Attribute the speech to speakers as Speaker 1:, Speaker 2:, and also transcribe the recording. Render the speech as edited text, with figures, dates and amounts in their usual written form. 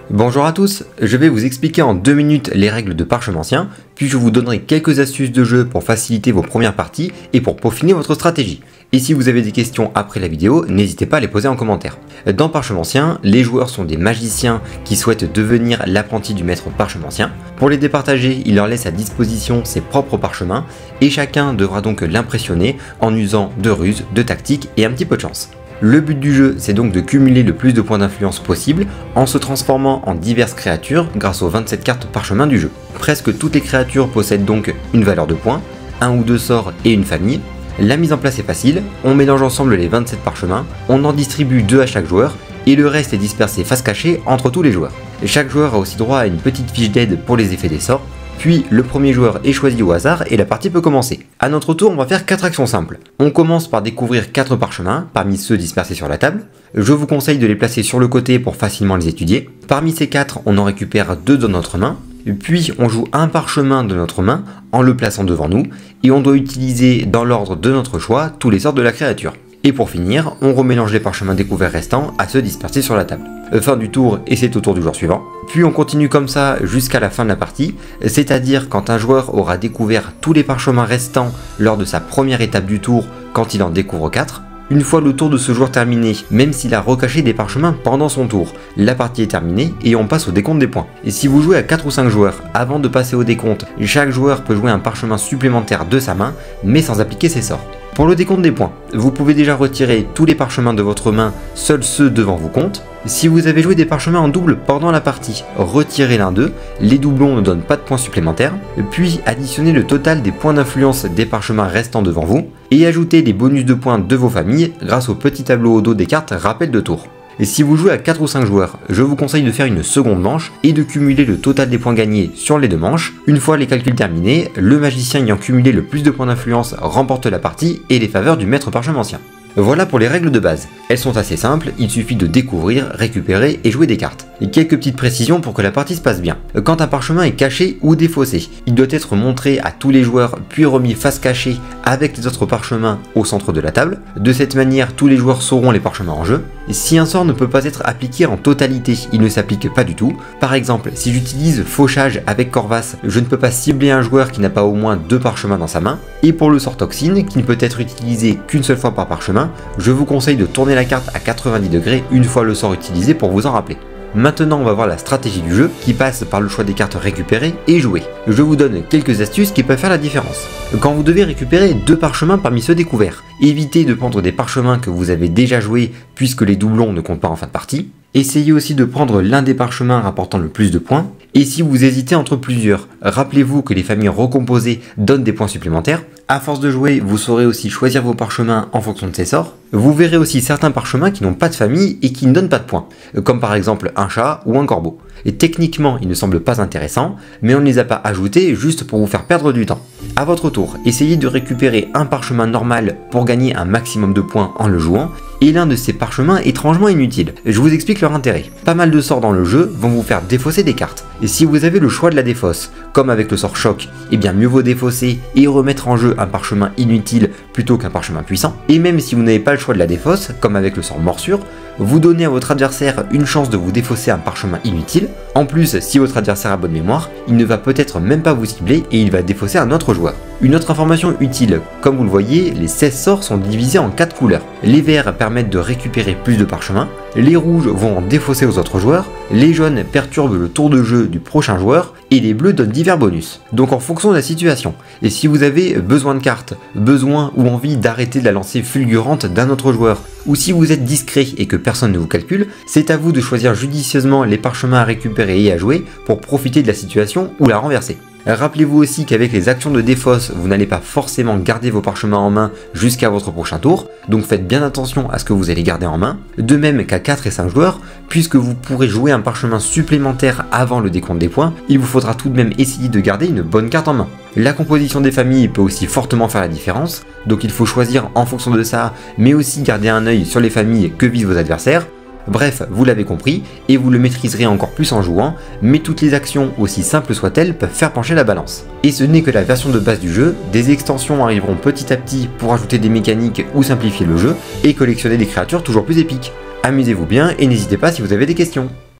Speaker 1: Bonjour à tous, je vais vous expliquer en 2 minutes les règles de Parchemancien, puis je vous donnerai quelques astuces de jeu pour faciliter vos premières parties et pour peaufiner votre stratégie. Et si vous avez des questions après la vidéo, n'hésitez pas à les poser en commentaire. Dans Parchemancien, les joueurs sont des magiciens qui souhaitent devenir l'apprenti du maître Parchemancien. Pour les départager, il leur laisse à disposition ses propres parchemins et chacun devra donc l'impressionner en usant de ruses, de tactiques et un petit peu de chance. Le but du jeu, c'est donc de cumuler le plus de points d'influence possible en se transformant en diverses créatures grâce aux 27 cartes parchemin du jeu. Presque toutes les créatures possèdent donc une valeur de points, un ou deux sorts et une famille. La mise en place est facile, on mélange ensemble les 27 parchemins, on en distribue 2 à chaque joueur et le reste est dispersé face cachée entre tous les joueurs. Chaque joueur a aussi droit à une petite fiche d'aide pour les effets des sorts. Puis le premier joueur est choisi au hasard et la partie peut commencer. A notre tour, on va faire 4 actions simples. On commence par découvrir 4 parchemins parmi ceux dispersés sur la table. Je vous conseille de les placer sur le côté pour facilement les étudier. Parmi ces 4, on en récupère 2 dans notre main. Puis on joue un parchemin de notre main en le plaçant devant nous et on doit utiliser dans l'ordre de notre choix tous les sorts de la créature. Et pour finir, on remélange les parchemins découverts restants à ceux dispersés sur la table. Fin du tour et c'est au tour du joueur suivant. Puis on continue comme ça jusqu'à la fin de la partie, c'est-à-dire quand un joueur aura découvert tous les parchemins restants lors de sa première étape du tour quand il en découvre 4. Une fois le tour de ce joueur terminé, même s'il a recaché des parchemins pendant son tour, la partie est terminée et on passe au décompte des points. Et si vous jouez à 4 ou 5 joueurs, avant de passer au décompte, chaque joueur peut jouer un parchemin supplémentaire de sa main, mais sans appliquer ses sorts. Pour le décompte des points, vous pouvez déjà retirer tous les parchemins de votre main, seuls ceux devant vous comptent. Si vous avez joué des parchemins en double pendant la partie, retirez l'un d'eux, les doublons ne donnent pas de points supplémentaires, puis additionnez le total des points d'influence des parchemins restants devant vous, et ajoutez les bonus de points de vos familles grâce au petit tableau au dos des cartes rappel de tour. Et si vous jouez à 4 ou 5 joueurs, je vous conseille de faire une seconde manche et de cumuler le total des points gagnés sur les 2 manches. Une fois les calculs terminés, le magicien ayant cumulé le plus de points d'influence remporte la partie et les faveurs du maître Parchemancien. Voilà pour les règles de base. Elles sont assez simples, il suffit de découvrir, récupérer et jouer des cartes. Et quelques petites précisions pour que la partie se passe bien. Quand un parchemin est caché ou défaussé, il doit être montré à tous les joueurs puis remis face cachée avec les autres parchemins au centre de la table. De cette manière, tous les joueurs sauront les parchemins en jeu. Et si un sort ne peut pas être appliqué en totalité, il ne s'applique pas du tout. Par exemple, si j'utilise fauchage avec Corvas, je ne peux pas cibler un joueur qui n'a pas au moins 2 parchemins dans sa main. Et pour le sort toxine, qui ne peut être utilisé qu'une seule fois par parchemin, je vous conseille de tourner la carte à 90 degrés une fois le sort utilisé pour vous en rappeler. Maintenant on va voir la stratégie du jeu qui passe par le choix des cartes récupérées et jouées. Je vous donne quelques astuces qui peuvent faire la différence. Quand vous devez récupérer 2 parchemins parmi ceux découverts, évitez de prendre des parchemins que vous avez déjà joués puisque les doublons ne comptent pas en fin de partie. Essayez aussi de prendre l'un des parchemins rapportant le plus de points. Et si vous hésitez entre plusieurs, rappelez-vous que les familles recomposées donnent des points supplémentaires. À force de jouer, vous saurez aussi choisir vos parchemins en fonction de ces sorts. Vous verrez aussi certains parchemins qui n'ont pas de famille et qui ne donnent pas de points, comme par exemple un chat ou un corbeau. Et techniquement, ils ne semblent pas intéressants, mais on ne les a pas ajoutés juste pour vous faire perdre du temps. A votre tour, essayez de récupérer un parchemin normal pour gagner un maximum de points en le jouant, et l'un de ces parchemins étrangement inutiles. Je vous explique leur intérêt. Pas mal de sorts dans le jeu vont vous faire défausser des cartes. Et si vous avez le choix de la défausse, comme avec le sort choc, eh bien mieux vaut défausser et remettre en jeu un parchemin inutile plutôt qu'un parchemin puissant. Et même si vous n'avez pas le choix de la défausse, comme avec le sort morsure, vous donnez à votre adversaire une chance de vous défausser un parchemin inutile. En plus, si votre adversaire a bonne mémoire, il ne va peut-être même pas vous cibler et il va défausser un autre joueur. Une autre information utile, comme vous le voyez, les 16 sorts sont divisés en 4 couleurs. Les verts permettent de récupérer plus de parchemins, les rouges vont en défausser aux autres joueurs, les jaunes perturbent le tour de jeu du prochain joueur, et les bleus donnent divers bonus. Donc en fonction de la situation, et si vous avez besoin de cartes, besoin ou envie d'arrêter de la lancer fulgurante d'un autre joueur, ou si vous êtes discret et que personne ne vous calcule, c'est à vous de choisir judicieusement les parchemins à récupérer et à jouer pour profiter de la situation ou la renverser. Rappelez-vous aussi qu'avec les actions de défausse, vous n'allez pas forcément garder vos parchemins en main jusqu'à votre prochain tour, donc faites bien attention à ce que vous allez garder en main, de même qu'à 4 et 5 joueurs, puisque vous pourrez jouer un parchemin supplémentaire avant le décompte des points, il vous faudra tout de même essayer de garder une bonne carte en main. La composition des familles peut aussi fortement faire la différence, donc il faut choisir en fonction de ça, mais aussi garder un œil sur les familles que visent vos adversaires. Bref, vous l'avez compris, et vous le maîtriserez encore plus en jouant, mais toutes les actions, aussi simples soient-elles, peuvent faire pencher la balance. Et ce n'est que la version de base du jeu, des extensions arriveront petit à petit pour ajouter des mécaniques ou simplifier le jeu, et collectionner des créatures toujours plus épiques. Amusez-vous bien et n'hésitez pas si vous avez des questions.